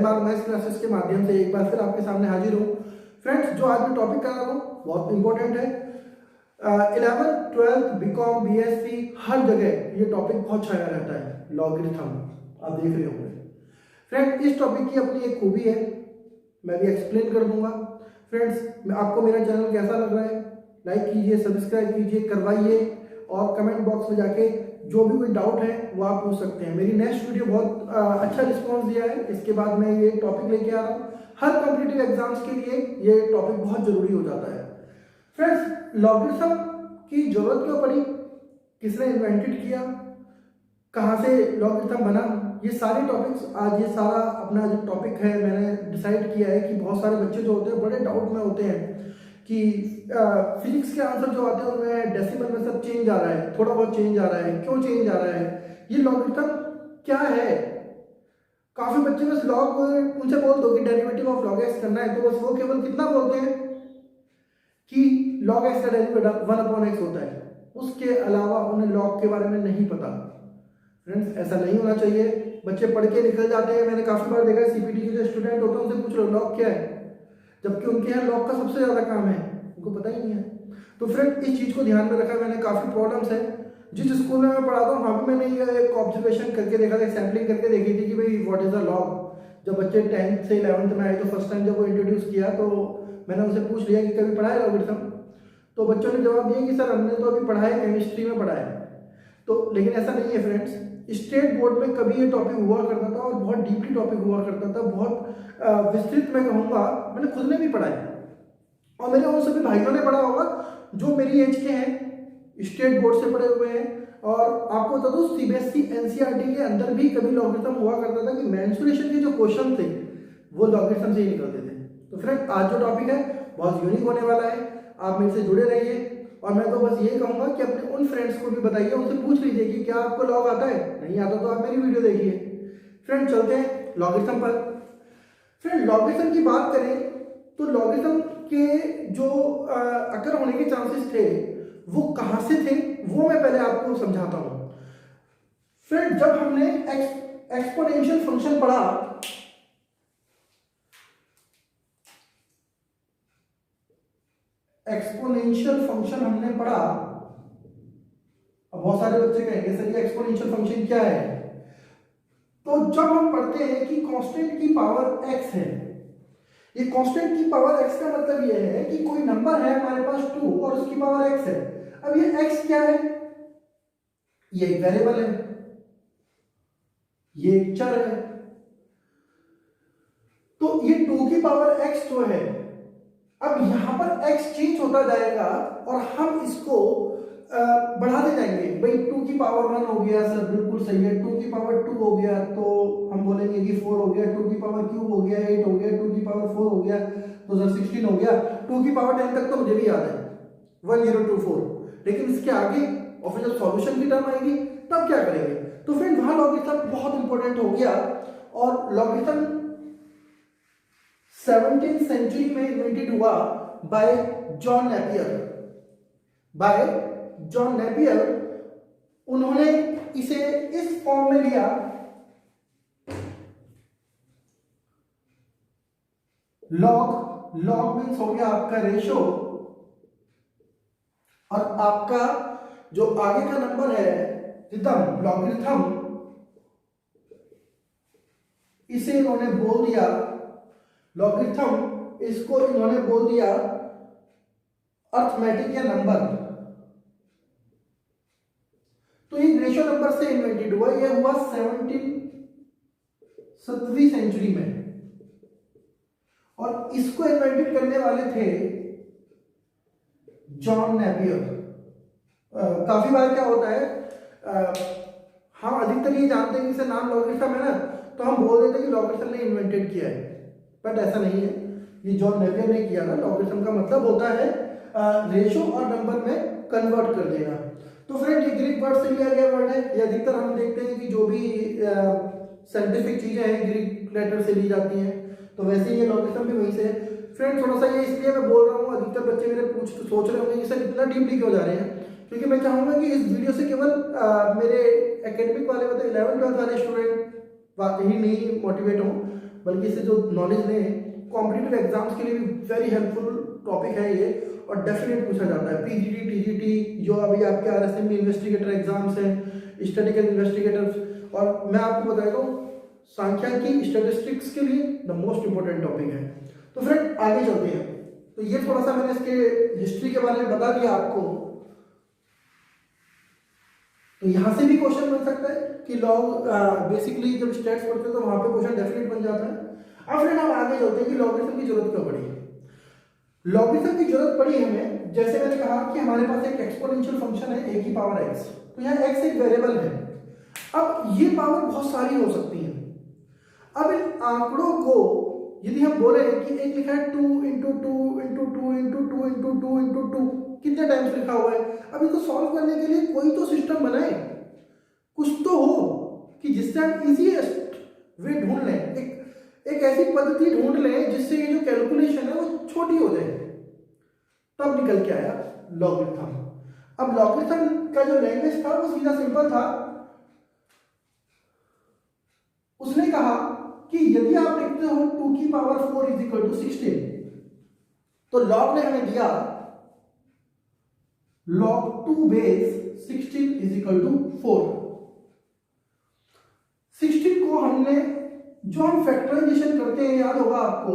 Landmark maths classes के माध्यम से एक बार फिर आपके सामने हाजिर हूँ। फ्रेंड्स, जो आज मैं टॉपिक कर रहा हूँ बहुत इंपॉर्टेंट है। 11th 12th बीकॉम बीएससी हर जगह ये टॉपिक बहुत छाया रहता है, लॉगरिथम। आप देख रहे होंगे फ्रेंड, इस टॉपिक की अपनी एक खूबी है, मैं भी एक्सप्लेन कर दूंगा। फ्रेंड्स, आपको मेरा चैनल कैसा लग रहा है, लाइक कीजिए, सब्सक्राइब कीजिए, करवाइए, और कमेंट बॉक्स में जाके जो भी कोई डाउट है वो आप पूछ सकते हैं। मेरी नेक्स्ट वीडियो बहुत अच्छा रिस्पांस दिया है, इसके बाद मैं ये टॉपिक लेके आ रहा हूँ। हर कॉम्पिटिटिव एग्जाम्स के लिए ये टॉपिक बहुत जरूरी हो जाता है। फ्रेंड्स, लॉगरिथम की जरूरत क्यों पड़ी, किसने इन्वेंटेड किया, कहाँ से लॉगरिथम बना, ये सारे टॉपिक्स आज, ये सारा अपना जो टॉपिक है मैंने डिसाइड किया है कि बहुत सारे बच्चे जो होते हैं बड़े डाउट में होते हैं कि फिजिक्स के आंसर जो आते हैं उनमें डेसिमल में सब चेंज आ रहा है, थोड़ा बहुत चेंज आ रहा है, क्यों चेंज आ रहा है, ये लॉगरिथम क्या है। काफी बच्चे बस लॉग, उनसे बोल दो कि डेरिवेटिव ऑफ लॉग एक्स करना है तो बस वो केवल कितना बोलते हैं कि लॉग एक्स का डेरिवेटिव 1/x होता है, उसके अलावा उन्हें लॉग के बारे में नहीं पता। फ्रेंड्स, ऐसा नहीं होना चाहिए। बच्चे पढ़ के निकल जाते हैं, मैंने काफी बार देखा है सीपीटी के जो स्टूडेंट होते हैं उनसे पूछ लो लॉग क्या है, जबकि उनके यहाँ लॉग का सबसे ज्यादा काम है, उनको पता ही नहीं है। तो फ्रेंड, इस चीज को ध्यान में रखा, मैंने काफी प्रॉब्लम्स है। जिस स्कूल में मैं पढ़ाता हूँ वहाँ पे मैंने ये एक ऑब्जर्वेशन करके देखा था, सैम्पलिंग करके देखी थी कि भाई व्हाट इज अ लॉग। जब बच्चे 10th से 11th में आए तो फर्स्ट टाइम जब वो इंट्रोड्यूस किया तो मैंने उनसे पूछ लिया कि कभी पढ़ा है लॉगरिथम, तो बच्चों ने जवाब दिया कि सर हमने तो अभी पढ़ा है, केमिस्ट्री में पढ़ा है। तो लेकिन ऐसा नहीं है फ्रेंड्स, स्टेट बोर्ड में कभी ये टॉपिक हुआ करता था और बहुत डीपली टॉपिक हुआ करता था, बहुत विस्तृत मैं कहूँगा, मैंने खुद ने भी पढ़ा है और मेरे उन सभी भाइयों ने पढ़ा होगा जो मेरी एज के हैं, स्टेट बोर्ड से पढ़े हुए हैं। और आपको बता दूं, सीबीएसई एनसीईआरटी के अंदर भी कभी लॉगरिथम हुआ करता था कि मेंसुरेशन के जो क्वेश्चन थे वो लॉगरिथम से ही निकलते थे। तो फ्रेंड, आज जो टॉपिक है बहुत यूनिक होने वाला है, आप मेरे से जुड़े रहिए। और मैं तो बस ये कहूंगा कि अपने उन फ्रेंड्स को भी बताइए, उनसे पूछ लीजिए कि क्या आपको लॉग आता है, नहीं आता तो आप मेरी वीडियो देखिए। फ्रेंड, चलते हैं लॉगरिथम पर। फ्रेंड, लॉगरिथम की बात करें तो लॉगरिथम के जो अकर होने के चांसेस थे वो कहां से थे वो मैं पहले आपको समझाता हूं। फ्रेंड, जब हमने एक्सपोनेंशियल फंक्शन पढ़ा, एक्सपोनेंशियल फंक्शन हमने पढ़ा, अब बहुत सारे बच्चे कहेंगे सर ये एक्सपोनेंशियल फंक्शन क्या है। तो जब हम पढ़ते हैं कि कांस्टेंट की पावर x है, ये कांस्टेंट की पावर x का मतलब ये है कि कोई नंबर है हमारे पास 2 और उसकी पावर x है। अब ये x क्या है, ये एक वेरिएबल है, ये एक चर है। तो ये 2 की पावर x जो है, अब यहां पर x चेंज होता जाएगा और हम इसको बढ़ाते जाएंगे। भाई 2 की पावर 1 हो गया, सर बिल्कुल सही है। 2 की पावर 2 हो गया तो हम बोलेंगे कि 4 हो गया। 2 की पावर क्यूब हो गया 8 हो गया। 2 की पावर 4 हो गया तो सर 16 हो गया। 2 की पावर 10 तक तो मुझे भी याद है, 1024। लेकिन इसके आगे और फिर जब सॉल्यूशन की टर्म आएगी तब क्या करेंगे। तो फ्रेंड, वहां लॉगरिथम बहुत इंपॉर्टेंट हो गया। और लॉगरिथम 17th सेंचुरी में इन्वेंटेड हुआ बाय जॉन नेपियर। उन्होंने इसे इस फॉर्म में लिया, लॉग मीन्स हो गया आपका रेशो, और आपका जो आगे का नंबर है रिदम, लॉगरिथम, इसे इन्होंने बोल दिया लॉगरिथम, इसको इन्होंने बोल दिया अर्थमेटिक या नंबर। तो ये रेशो नंबर से इन्वेंटेड हुआ, यह हुआ 7वीं सेंचुरी में। और इसको इन्वेंटेड करने वाले थे जॉन नेपियर। काफी बार क्या होता है, हम अधिकतर ये जानते हैं कि इसे नाम लॉगरिथम है ना, तो हम बोल देते हैं कि लॉगरिथम ने इन्वेंटेड किया है, बट ऐसा नहीं है, ये जॉन नेपियर ने किया ना। लॉगरिथम का मतलब होता है रेशो और नंबर में कन्वर्ट कर देना। तो फ्रेंड, ये ग्रीक वर्ड से लिया गया वर्ड है। ये अधिकतर हम देखते हैं कि जो भी साइंटिफिक चीजें हैं ग्रीक लेटर से ली जाती हैं, तो वैसे ही ये लॉगरिथम भी वहीं से है। फ्रेंड, थोड़ा सा ये इसलिए मैं बोल रहा हूँ, अधिकतर बच्चे मेरे सोच रहे होंगे कि सर इतना डीपली क्यों जा रहे हैं, क्योंकि मैं चाहूंगा कि इस वीडियो से केवल मेरे एकेडमिक वाले मतलब 11th 12th वाले स्टूडेंट ही नहीं मोटिवेट हो, बल्कि इससे जो नॉलेज लें, कॉम्पिटिटिव एग्जाम्स के लिए भी वेरी हेल्पफुल टॉपिक है ये, और डेफिनेट पूछा जाता है। पीजीटी, टीजीटी, जो अभी आपके आरएसएम में इन्वेस्टिगेटर एग्जाम्स हैं, स्टैटिस्टिकल इन्वेस्टिगेटर्स, और मैं आपको बता दूं सांख्यिकी स्टैटिस्टिक्स के लिए द मोस्ट इंपॉर्टेंट टॉपिक है। तो फ्रेंड आगे चलते हैं। तो ये थोड़ा सा मैंने इसके हिस्ट्री के बारे में बता दिया आपको। तो यहां से भी क्वेश्चन बन सकता है कि लॉग बेसिकली जब स्टैट्स पढ़ते हैं तो वहां पे क्वेश्चन डेफिनेट बन जाता है। अब फ्रेंड हम आगे चलते हैं कि लॉगरिथम की जरूरत क्यों पड़ी है। लॉगरिथम की जरूरत पड़ी हमें, जैसे मैंने कहा कि हमारे पास एक एक्सपोनेंशियल फंक्शन है a की पावर x, तो यहाँ x एक वेरिएबल है। अब ये पावर बहुत सारी हो सकती है। अब इन आंकड़ों को यदि हम बोले कि एक लिखा है 2 into 2 into 2 into 2 into 2 into 2, कितने टाइम्स लिखा हुआ है, अब इसको सॉल्व करने के लिए कोई तो सिस्टम बनाए, कुछ तो हो कि जिससे हम इजीएस्ट वे ढूंढ लें, एक ऐसी पद्धति ढूंढ लें जिससे ये जो कैलकुलेशन है वो छोटी हो जाए। तब निकल के आया लॉगरिथम। अब लॉगरिथम का जो लैंग्वेज था वो सीधा सिंपल था। उसने कहा कि यदि आप लिखते हो 2 की पावर 4 इज इक्वल टू 16, तो लॉग ने हमें दिया log 2 base 16 is equal to 4। 16 को हमने, जो हम फैक्टराइजेशन करते हैं, याद होगा आपको,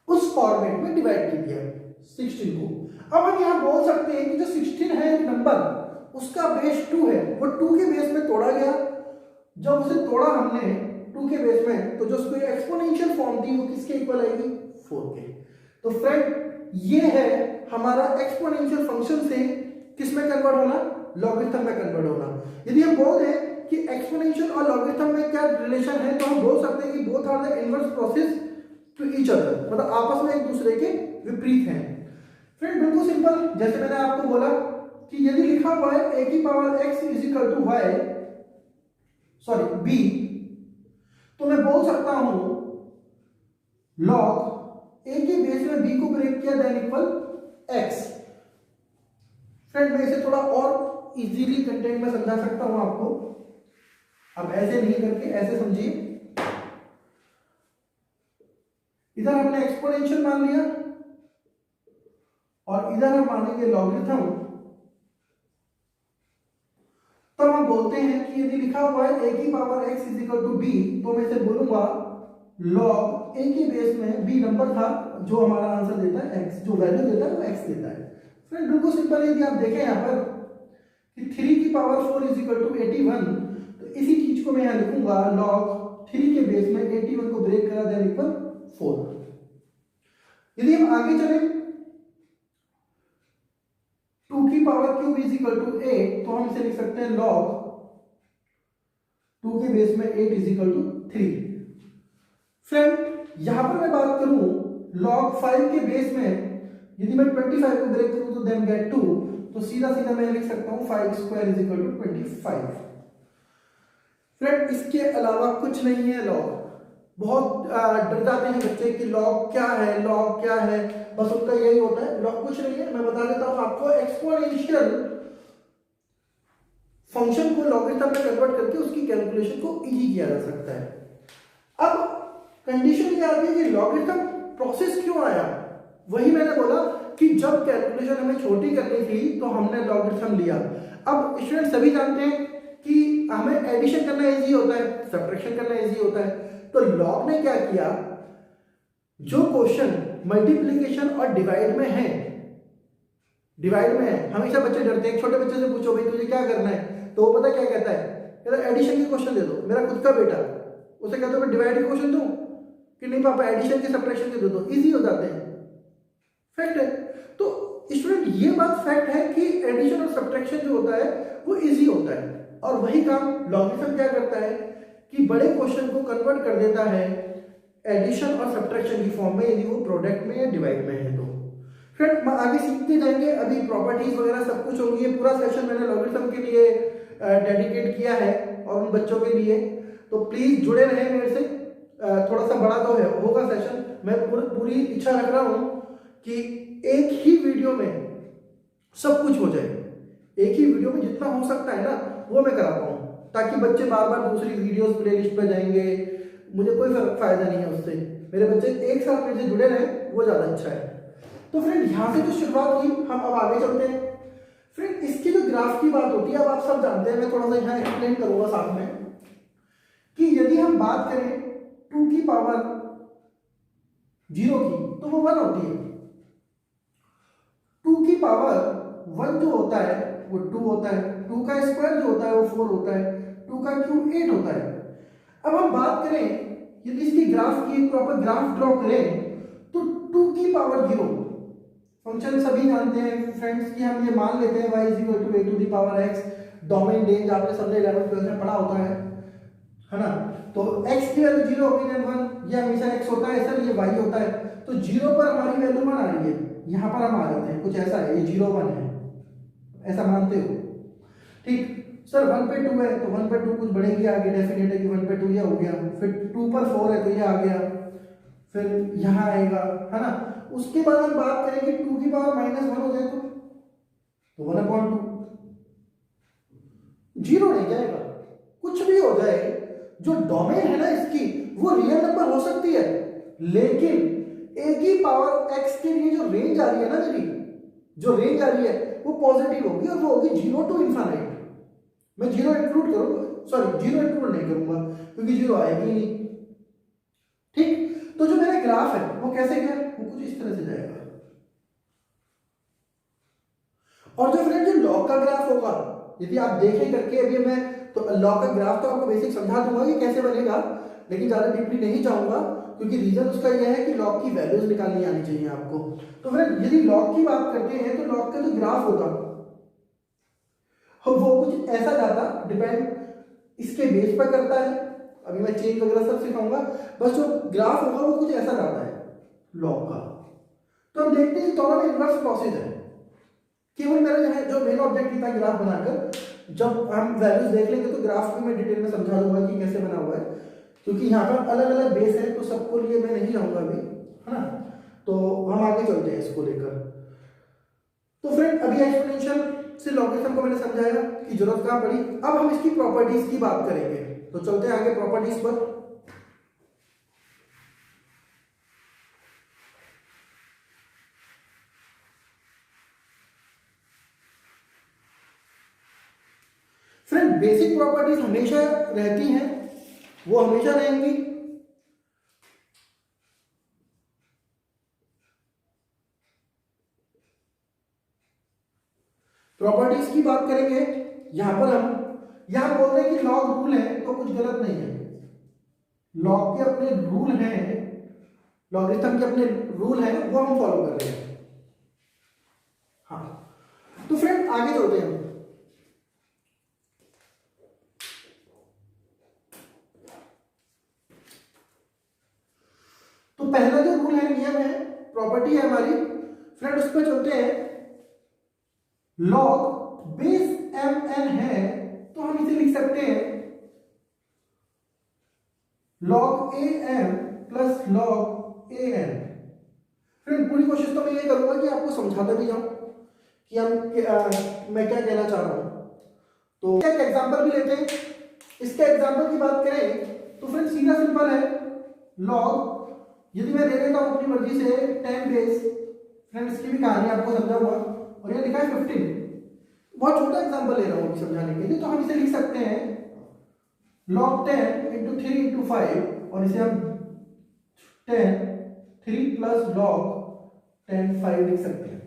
उस फॉर्मेट में डिवाइड कर दिया 16 को। अब हम यहां बोल सकते हैं कि जो 16 है नंबर, उसका बेस 2 है, वो 2 के बेस में तोड़ा गया। जब उसे तोड़ा हमने 2 के बेस में, तो जो उसको एक्सपोनेंशियल फॉर्म थी वो किसके इक्वल आएगी, 4 के। तो फ्रेंड ये है हमारा एक्सपोनेंशियल फंक्शन से किस में कन्वर्ट होना, लॉगरिथम में कन्वर्ट होना। यदि हम बोल दें कि एक्सपोनेंशियल और लॉगरिथम में क्या रिलेशन है, तो हम बोल सकते हैं कि both are the inverse process to each other, मतलब आपस में एक दूसरे के विपरीत हैं। फ्रेंड बिल्कुल सिंपल, जैसे मैंने आपको बोला कि यदि लिखा हुआ है a की power x is equal to y, sorry b, तो मैं बोल सकता हूं log a के बेस में b को ब्रेक किया देन इक्वल x। फ्रेंड मैं इसे थोड़ा और इजीली कंटेंट में समझा सकता हूं आपको। अब ऐसे नहीं करके ऐसे समझिए, इधर हमने एक्सपोनेंशियल मान लिया और इधर हम मानेंगे लॉगरिथम। तब हम बोलते हैं कि यदि लिखा हुआ है a की power x is equal to b, तो मैं इसे बोलूंगा log a के बेस में b नंबर था जो हमारा आंसर देता है x, जो वैल्यू देता है वो x देता है। फ्रेंड बिल्कुल सिंपल है। यदि आप देखें यहाँ पर कि 3 की पावर 4 इज इक्वल टू 81, तो इसी चीज को मैं यहाँ लिखूंगा log 3 के बेस में 81 को ब्रेक करा देन इक्वल 4। यदि हम आगे चलें 2 की power cube is equal to 8, तो हम इसे लिख सकते हैं log 2 के बेस में 8 इज इक्वल टू 3। फ्रेंड यहां पर मैं बात करूं log 5 के बेस में, यदि मैं 25 को ब्रेक करूं तो देन गेट 2, तो सीधा सीधा मैं लिख सकता हूं 5 square is equal to 25। Friend इसके अलावा कुछ नहीं है log। बहुत डर जाते हैं बच्चे कि log क्या है, log क्या है, बस उनका यही होता है, log कुछ नहीं है। मैं बता देता हूं आपको, एक्सपोनेंशियल फंक्शन को लॉगरिथम में कन्वर्ट करके उसकी कैलकुलेशन को इजी किया जा सकता है। अब कंडीशन क्या आती है कि लॉगरिथम प्रोसेस क्यों आया, वही मैंने बोला कि जब कैलकुलेशन हमें छोटी करनी थी तो हमने लॉगरिथम लिया। अब स्टूडेंट सभी जानते हैं कि हमें एडिशन करना इजी होता है, सब्ट्रैक्शन करना इजी होता है। तो लॉग ने क्या किया, जो क्वेश्चन मल्टीप्लिकेशन और डिवाइड में है, हमेशा बच्चे डरते हैं। छोटे बच्चे से पूछो भाई तुझे क्या करना है, तो वो पता क्या कहता है, कहता है एडिशन के क्वेश्चन दे दो। मेरा खुद का बेटा, उसे कहता मैं डिवाइड के क्वेश्चन दूं कि नहीं पापा एडिशन के सब्ट्रैक्शन के दे दो, इजी हो जाते हैं। फैक्ट है। तो स्टूडेंट ये बात फैक्ट है कि एडिशन और सब्ट्रैक्शन जो होता है वो इजी होता है, और वही काम लॉगरिथम क्या करता है कि बड़े क्वेश्चन को कन्वर्ट कर देता है एडिशन और सब्ट्रैक्शन की फॉर्म में, यदि वो प्रोडक्ट में या डिवाइड में है। तो फ्रेंड आगे सीखते जाएंगे, अभी प्रॉपर्टीज वगैरह सब कुछ होंगी। ये पूरा सेशन मैंने लॉगरिथम के लिए डेडिकेट किया है और उन बच्चों के लिए, तो प्लीज जुड़े रहें मेरे से। थोड़ा सा बड़ा तो है होगा सेशन, मैं पूरी इच्छा रख रहा हूं कि एक ही वीडियो में सब कुछ हो जाए, एक ही वीडियो में जितना हो सकता है ना वो मैं करा पाऊं, ताकि बच्चे बार बार दूसरी वीडियोस प्लेलिस्ट पे जाएंगे, मुझे कोई फायदा नहीं है उससे। मेरे बच्चे एक साथ मेरे से जुड़े रहे, वो ज़्यादा अच्छा है। तो फ्रेंड यहाँ से जो शुरुआत हुई, हम अब आगे चलते हैं। फ्रेंड इसकी जो ग्राफ की बात होती है, अब आप सब जानते हैं, मैं थोड़ा सा यहाँ एक्सप्लेन करूंगा साथ में, कि यदि हम बात करें 2 की पावर 0 की, तो वो 1 होती है। 2 की पावर 1 जो होता है वो 2 होता है, 2 का स्क्वायर जो होता है वो 4 होता है, 2 का क्यूब 8 होता है। अब हम बात करें यदि इसकी ग्राफ की प्रॉपर ग्राफ ड्रॉ करें, तो 2 की पावर 0 फंक्शन सभी जानते हैं फ्रेंड्स कि हम ये मान लेते हैं y is equal to a to the power x, domain range आपने सबने 11th 12th में पढ़ा होता है ना। तो x की वैल्यू 0 होगी देन 1, ये हमेशा x होता है सर, ये y होता है। तो 0 पर हमारी वैल्यू 1 आ रही है, यहाँ पर हम आ जाते हैं, कुछ ऐसा है, ये 0 1 है, ऐसा मानते हो ठीक। सर 1 पे 2 है, तो 1 पे 2 कुछ बढ़ेगी आगे, डेफिनेट है कि 1 पे 2 ये हो गया, फिर 2 पर 4 है तो ये आ गया, फिर यहाँ आएगा, है ना। उसके बाद हम बात करें कि 2 की पावर -1 हो जाए तो 1/2 0 नहीं जाएगा, कुछ भी हो जाए, जो डोमेन है ना इसकी वो रियल नंबर हो सकती है, लेकिन a की पावर x के लिए जो रेंज आ रही है ना, मेरी जो रेंज आ रही है वो पॉजिटिव होगी, और वो होगी 0 टू इनफाइनाइट। मैं 0 इंक्लूड करूंगा, सॉरी 0 इंक्लूड नहीं करूंगा क्योंकि 0 आएगी नहीं, ठीक। तो जो मेरा ग्राफ है वो कैसे गया, वो कुछ इस तरह से जाएगा। और जो फ्रेंड जो लॉग का ग्राफ होगा, यदि आप देखें करके, अभी मैं तो लॉग का ग्राफ तो आपको बेसिक समझा दूंगा कि कैसे बनेगा, लेकिन ज्यादा डीपली नहीं जाऊंगा क्योंकि रीजन उसका यह है कि लॉग की वैल्यूज निकालनी आनी चाहिए आपको। तो फ्रेंड यदि लॉग की बात करते हैं तो लॉग का जो ग्राफ होगा वो कुछ ऐसा जाता, डिपेंड इसके बेस पर करता है, अभी मैं चेंज वगैरह सब सिखाऊंगा, बस जो ग्राफ होगा वो कुछ ऐसा जाता है लॉग का। तो हम देखते हैं दोनों में इन्वर्स प्रोसेस है, केवल मेरा यहाँ जो मेन ऑब्जेक्टिव था ग्राफ बनाकर, जब हम वैल्यूज देख लेंगे तो ग्राफ भी मैं डिटेल में समझा दूंगा कि कैसे बना हुआ है, क्योंकि यहाँ पर अलग अलग बेस है तो सबको लिए मैं नहीं जाऊंगा अभी, है ना। तो हम आगे चलते हैं इसको लेकर। तो फ्रेंड अभी एक्सपोनेंशियल से लॉगरिथम को मैंने समझाया कि जरूरत कहाँ पड़ी, अब हम इसकी प्रॉपर्टीज की बात करेंगे, तो चलते हैं आगे प्रॉपर्टीज पर। फ्रेंड बेसिक प्रॉपर्टीज हमेशा रहती हैं, वो हमेशा रहेंगी। प्रॉपर्टीज की बात करेंगे, यहां पर हम यहां बोल रहे हैं कि लॉग रूल है तो कुछ गलत नहीं है, लॉग के अपने रूल हैं, लॉगरिथम के अपने रूल हैं, वो हम फॉलो कर रहे हैं। हाँ तो फ्रेंड आगे चलते हैं। तो पहला जो रूल है, नियम है, प्रॉपर्टी है हमारी फ्रेंड, उस पर चलते हैं। लॉग बेस mn है तो हम इसे लिख सकते हैं log am plus log an। Friend पूरी कोशिश तो मैं ये करूंगा कि आपको समझाता भी जाऊं कि मैं क्या कहना चाह रहा हूं। तो एक एग्जांपल भी लेते हैं, इसके एग्जांपल की बात करें तो फ्रेंड सीधा सिंपल है, log यदि मैं दे देता हूं अपनी मर्जी से 10 बेस, फ्रेंड इसकी भी कहानी आपको समझाऊंगा, और ये लिखा है 15, बहुत छोटा एग्जांपल ले रहा हूं समझाने के लिए, तो हम इसे लिख सकते हैं log 10 इंटू 3 इंटू 5, और इसे हम 10 3 प्लस log 10 5 लिख सकते हैं।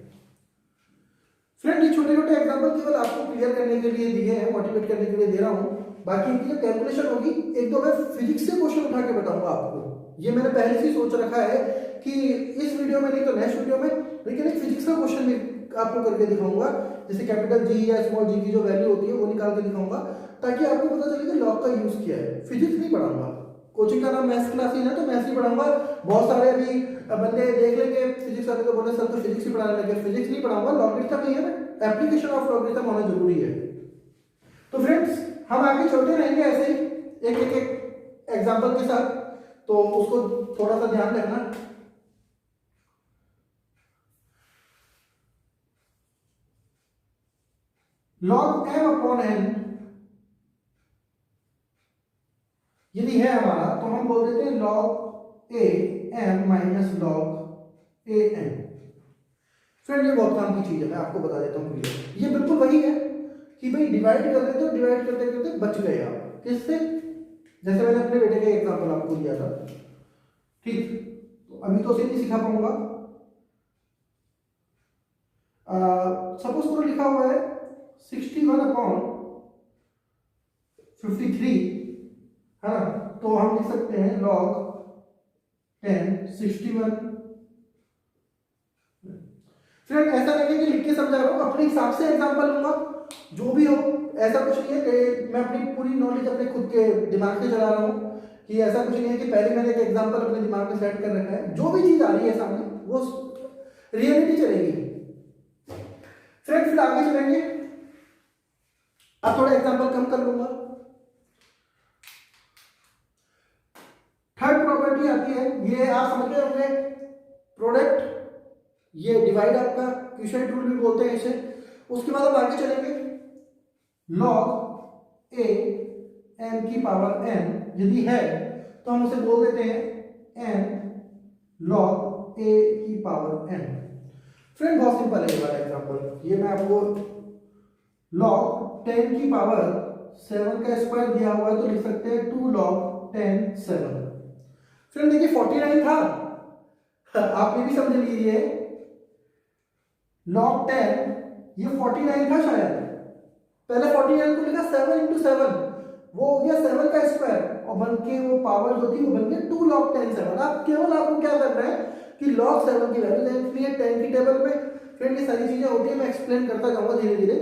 फ्रेंड ये छोटे छोटे एग्जांपल केवल आपको क्लियर करने के लिए दिए हैं, मोटिवेट करने के लिए दे रहा हूं, बाकी इनकी जो कैलकुलेशन होगी एक दो मैं फिजिक्स से क्वेश्चन उठा के बताऊंगा आपको, ये मैंने पहले से सोच रखा है कि इस वीडियो में नहीं तो नेक्स्ट वीडियो में, लेकिन एक फिजिक्स का क्वेश्चन भी आपको करके दिखाऊंगा, जैसे कैपिटल जी या स्मॉल जी की जो वैल्यू होती है वो निकाल के दिखाऊंगा, ताकि आपको पता चले कि लॉग का यूज क्या है। फिजिक्स नहीं पढ़ाऊंगा, कोचिंग का नाम मैथ्स क्लास ही है तो मैथ्स ही पढ़ाऊंगा। बहुत सारे अभी बंदे देख लेंगे फिजिक्स वाले तो बोले सर तो फिजिक्स ही पढ़ाने लगे, फिजिक्स नहीं पढ़ाऊंगा, लॉगरिथम ही है ना, एप्लीकेशन ऑफ लॉगरिथम होना जरूरी है। तो फ्रेंड्स हम आगे चलते रहेंगे ऐसे ही एक एक एग्जांपल के साथ, तो उसको थोड़ा सा ध्यान रखना। log m अपॉन n यदि है हमारा तो हम बोल देते हैं log a m minus log a n। Friend ये बहुत काम की चीज है, मैं आपको बता देता हूँ क्लियर। ये बिल्कुल वही है कि भाई डिवाइड कर देते हो, डिवाइड करते करते बच गए आप किससे, जैसे मैंने अपने बेटे का एग्जांपल आपको दिया था। ठीक, तो अभी तो उसे नहीं सिखा पाऊंगा। सपोज करो लिखा हुआ है 61 अपॉन 53 है ना, तो हम लिख सकते हैं log 10 61। फ्रेंड ऐसा नहीं है कि लिख के समझा रहा हूँ, अपने हिसाब से एग्जांपल लूंगा जो भी हो। ऐसा कुछ नहीं है कि मैं अपनी पूरी नॉलेज अपने खुद के दिमाग से चला रहा हूँ, कि ऐसा कुछ नहीं है कि पहले मैंने एक एग्जांपल अपने दिमाग में सेट कर रखा है। जो भी चीज आ रही है सामने वो रियलिटी चलेगी। फ्रेंड फिर आगे चलेंगे, अब थोड़ा एग्जांपल कम कर लूंगा। थर्ड प्रॉपर्टी आती है, ये आप समझ गए होंगे, प्रोडक्ट, ये डिवाइड आपका क्विशेंट रूल भी बोलते हैं इसे। उसके बाद हम आगे चलेंगे, log a n की पावर n यदि है तो हम उसे बोल देते हैं n log a की पावर n। फ्रेंड बहुत सिंपल है ये वाला एग्जांपल, ये मैं आपको log 10 की पावर 7 का स्क्वायर दिया हुआ है तो लिख सकते हैं 2 log 10 7। फ्रेंड देखिए 49 था, आप ये भी समझ लीजिए log 10 ये 49 था शायद, पहले 49 को लिखा 7 इंटू 7, वो हो गया 7 का स्क्वायर और बन के वो पावर जो थी वो बन गई 2 log 10 7। आप केवल आपको क्या करना है कि log 7 की वैल्यू देखनी है 10 की टेबल में। फ्रेंड ये सारी चीजें होती है, मैं एक्सप्लेन करता जाऊंगा धीरे धीरे।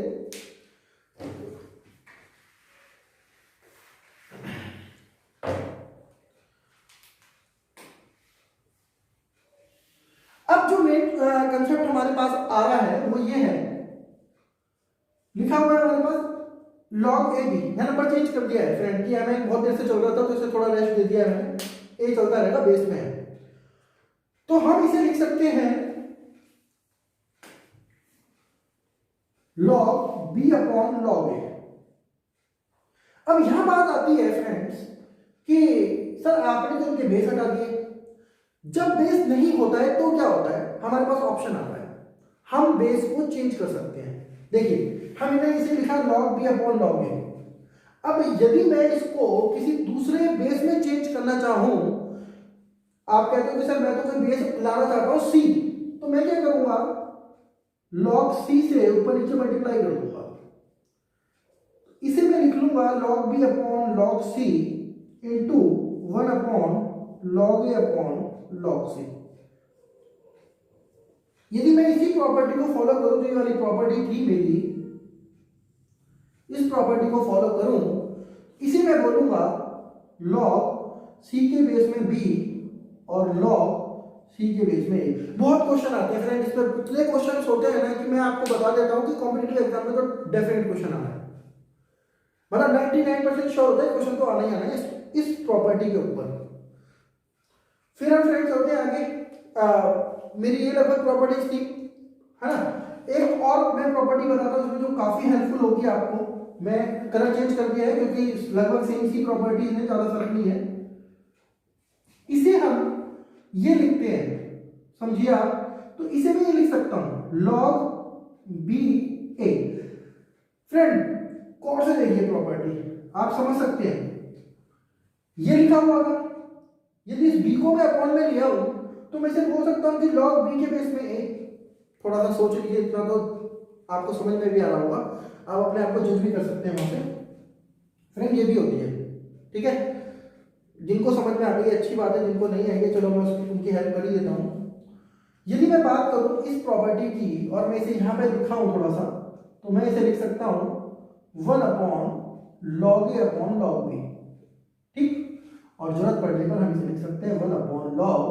अब जो मेन कंसेप्ट हमारे पास आ रहा है वो ये है, लिखा हुआ है हमारे पास log a b, मैंने नंबर चेंज कर दिया है फ्रेंड, कि मैं बहुत देर से चल रहा था तो इसे थोड़ा रेस्ट दे दिया है मैंने, a चलता रहेगा बेस में है। तो हम इसे लिख सकते हैं log b upon log a। अब यहां बात आती है फ्रेंड्स कि सर आपने तो इनके बेस हटा दिए, जब बेस नहीं होता है तो क्या होता है, हमारे पास ऑप्शन आता है, हम बेस को चेंज कर सकते हैं। देखिए हमने इसे लिखा log b upon log a। अब यदि मैं इसको किसी दूसरे बेस में चेंज करना चाहूं, आप कहते हो कि सर मैं तो कोई बेस लाना चाहता हूं c, तो मैं क्या करूंगा log c से ऊपर नीचे मल्टीप्लाई कर दूंगा, इसे मैं लिख लूंगा log b upon log c into 1 upon log a upon log c। यदि मैं इसी प्रॉपर्टी को फॉलो करूं, जो ये वाली प्रॉपर्टी थी मेरी, इस प्रॉपर्टी को फॉलो करूं, इसे मैं बोलूंगा log c के बेस में b और log c के बेस में a। बहुत क्वेश्चन आते हैं फ्रेंड इस पर, इतने क्वेश्चन होते हैं ना कि मैं आपको बता देता हूं कि कॉम्पिटिटिव एग्जाम में तो डेफिनेट क्वेश्चन आना है, मतलब 99% श्योर होता है क्वेश्चन तो आना ही आना है इस प्रॉपर्टी के ऊपर। फिर हम फ्रेंड्स होते हैं आगे, मेरी ये लगभग प्रॉपर्टीज थी है ना। एक और मैं प्रॉपर्टी बताता हूँ इसमें जो काफी हेल्पफुल होगी आपको, मैं कलर चेंज कर दिया है क्योंकि लगभग सेम सी प्रॉपर्टीज में ज्यादा फर्क नहीं है। इसे हम ये लिखते हैं, समझिए आप, तो इसे मैं ये लिख सकता हूं log b a। फ्रेंड कौन से देखिए प्रॉपर्टी आप समझ सकते हैं, ये लिखा हुआ था, यदि इस b को मैं अपॉन में लिया हूं तो मैं इसे बोल सकता हूं कि log b के बेस में a। थोड़ा सा सोच लीजिए, इतना तो आपको समझ में भी आ रहा होगा, आप अपने आप को जज भी कर सकते हैं वहां से। फ्रेंड ये भी होती है, ठीक है, जिनको समझ में आ गई अच्छी बात है, जिनको नहीं आएगी चलो मैं उनकी हेल्प कर ही देता हूं। यदि मैं बात करूं इस प्रॉपर्टी की और मैं इसे यहां पे दिखाऊं थोड़ा सा, तो मैं इसे लिख सकता हूं 1 upon log a upon log b, ठीक, और जरूरत पड़ने पर हम इसे लिख सकते हैं 1 upon log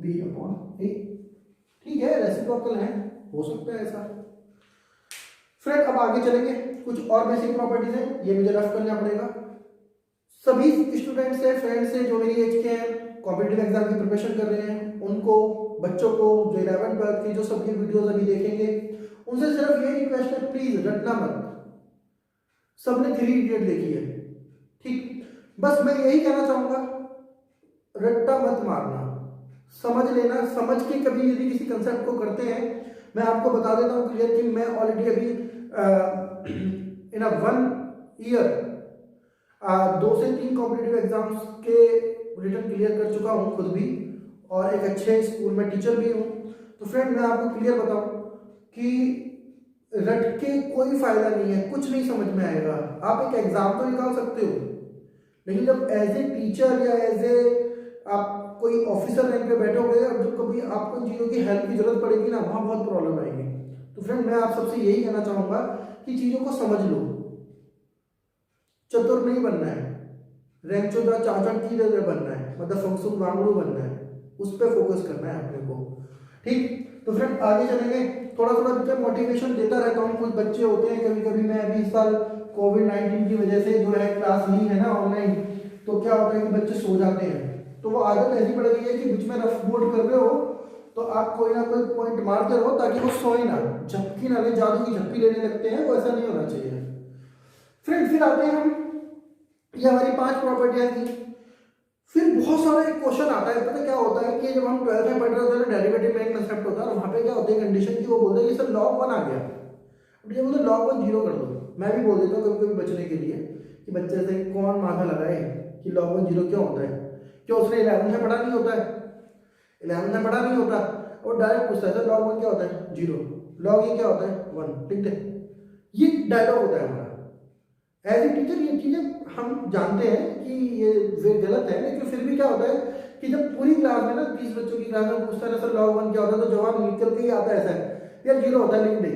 b upon a। ठीक है, रेसिप्रोकल है, हो सकता है ऐसा। फ्रेंड अब आगे चलेंगे, कुछ और बेसिक प्रॉपर्टीज हैं, ये मुझे रफ करना पड़ेगा। सभी स्टूडेंट्स से फ्रेंड्स से जो मेरी एज के हैं, कॉम्पिटिटिव एग्जाम की प्रिपरेशन कर रहे हैं, उनको बच्चों को जो 11 12 की जो सब ये वीडियोस अभी देखेंगे, उनसे सिर्फ ये रिक्वेस्ट है, प्लीज रटना मत, सबने 3 इडियट देखी है, ठीक। बस मैं यही कहना चाहूंगा, रट्टा मत मारना, समझ लेना, समझ के कभी यदि किसी कंसेप्ट को करते हैं। मैं आपको बता देता हूँ क्लियर कि मैं ऑलरेडी अभी इन अ 1 ईयर 2 से 3 कॉम्पिटिटिव एग्जाम्स के रिटर्न क्लियर कर चुका हूँ खुद भी, और एक अच्छे स्कूल में टीचर भी हूँ। तो फ्रेंड मैं आपको क्लियर बताऊँ कि रट के कोई फायदा नहीं है, कुछ नहीं समझ में आएगा। आप एक एग्जाम तो निकाल सकते हो, लेकिन जब एज ए टीचर या एज ए आप कोई ऑफिसर रैंक पे बैठोगे और जब कभी आपको इन चीज़ों की हेल्प की जरूरत पड़ेगी ना, वहाँ बहुत प्रॉब्लम आएगी। तो फ्रेंड मैं आप सबसे यही कहना चाहूँगा कि चीज़ों को समझ लो, चतुर नहीं बनना है, रैंचोदा चाचड़ की जगह बनना है, मतलब फंक्शन वांगड़ू बनना है, उस पर फोकस करना है अपने को। ठीक, तो फ्रेंड आगे चलेंगे। थोड़ा थोड़ा मोटिवेशन देता रहता हूँ। कुछ बच्चे होते हैं, कभी कभी मैं अभी इस साल कोविड-19 की वजह से जो है क्लास ली है ना ऑनलाइन, तो क्या होता है कि बच्चे सो जाते हैं। तो वो आदत ऐसी पड़ गई है कि बीच में रफ बोर्ड कर रहे हो तो आप कोई ना कोई पॉइंट मारते रहो ताकि वो सोए ना, झपकी ना ले, जादू की झपकी लेने लगते हैं, वो ऐसा नहीं होना चाहिए। फ्रेंड फिर आते हैं हम, ये हमारी 5 प्रॉपर्टियां थी। फिर बहुत सारा एक क्वेश्चन आता है, पता क्या होता है कि जब हम 12th में पढ़ रहे होते हैं ना, डेरिवेटिव में एक कंसेप्ट होता है और वहाँ पे क्या होती है कंडीशन की, वो बोलते हैं कि सर log 1 आ गया, अब ये बोलते log 1 0 कर दो। मैं भी बोल देता हूँ कभी कभी बचने के लिए कि बच्चे से कौन माथा लगाए कि log 1 0 क्यों होता है, क्यों उसने 11th में पढ़ा नहीं होता है, 11th में पढ़ा नहीं होता, और डायरेक्ट पूछता है सर log 1 क्या होता है, 0, log ये क्या होता है 1, लिख दे। ये डायलॉग होता है हमारा एज ए टीचर। ये चीजें हम जानते हैं कि ये गलत है, लेकिन फिर भी क्या होता है कि जब पूरी क्लास में ना 30 बच्चों की क्लास में पूछता है ना सर log 1 क्या होता है, तो जवाब निकल के ही आता है ऐसा है यार 0 होता है, लिख दे।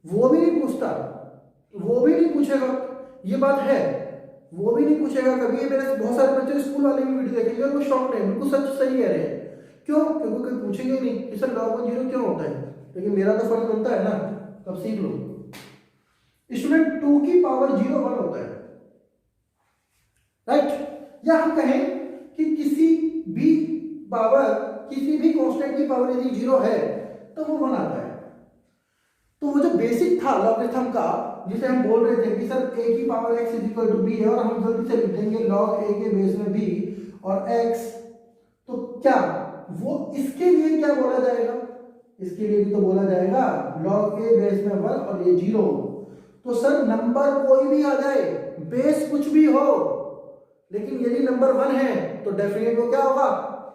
वो भी नहीं पूछता, वो भी नहीं पूछेगा, ये बात है, वो भी नहीं पूछेगा कभी। ये मेरे बहुत सारे बच्चे स्कूल वाले भी वीडियो देखेंगे और वो शॉक नहीं, बिल्कुल सच सही कह रहे हैं। क्यों? क्योंकि कोई पूछेंगे नहीं कि सर log 1 0 क्यों होता है, लेकिन मेरा तो फर्ज बनता है ना, तब सीख लो। स्टूडेंट 2 की पावर 0 1 होता है, राइट। या हम कहें कि किसी भी पावर, किसी भी कांस्टेंट की पावर यदि 0 है तो वो 1 आता है। तो वो जो बेसिक था लॉगरिथम का, जिसे हम बोल रहे थे कि सर a की power x is equal to b है, और हम जल्दी से लिख देंगे log a के बेस में b और x, तो क्या वो इसके लिए क्या बोला जाएगा, इसके लिए भी तो बोला जाएगा log a बेस में 1 और ये 0। तो सर नंबर कोई भी आ जाए, बेस कुछ भी हो, लेकिन यदि नंबर 1 है तो डेफिनेट वो क्या होगा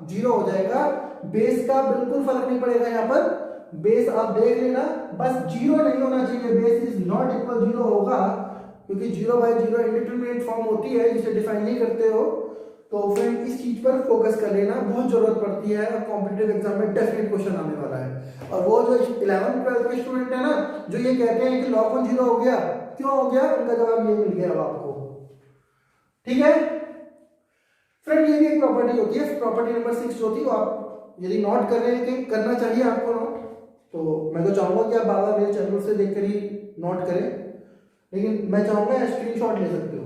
0 हो जाएगा। बेस का बिल्कुल फर्क नहीं पड़ेगा यहाँ पर, बेस आप देख लेना, बस 0 नहीं होना चाहिए, बेस इज नॉट इक्वल 0 होगा, क्योंकि 0/0 इंडिटरमिनेट फॉर्म होती है जिसे डिफाइन नहीं करते हो। तो फ्रेंड इस चीज पर फोकस कर लेना, बहुत जरूरत पड़ती है और कॉम्पिटिटिव एग्जाम में डेफिनेट क्वेश्चन आने वाला है। और वो जो 11th 12th के स्टूडेंट है ना, जो ये कहते हैं कि log 1 0 हो गया, क्यों हो गया, उनका जवाब ये मिल गया अब आपको। ठीक है फ्रेंड, ये भी एक प्रॉपर्टी होती है, प्रॉपर्टी नंबर 6 जो थी, वो आप यदि नोट कर रहे हैं कि करना चाहिए आपको नोट, तो मैं तो चाहूंगा कि आप बार बार मेरे चैनल से देखकर ही नोट करें, लेकिन मैं चाहूंगा स्क्रीनशॉट ले सकते हो।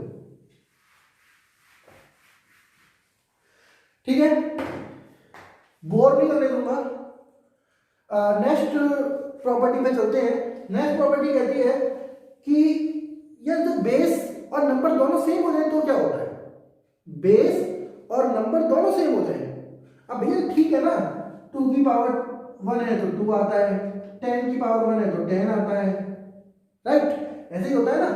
ठीक है, बोर नहीं होने दूंगा। नेक्स्ट प्रॉपर्टी पे चलते हैं। नेक्स्ट प्रॉपर्टी कहती है कि यार जब बेस और नंबर दोनों सेम हो जाए तो क्या होता है, बेस और नंबर दोनों सेम हो जाए। अब भैया ठीक है ना, 2 की पावर 1 है तो 2 आता है, 10 की पावर 1 है तो 10 आता है, राइट, ऐसे ही होता है ना।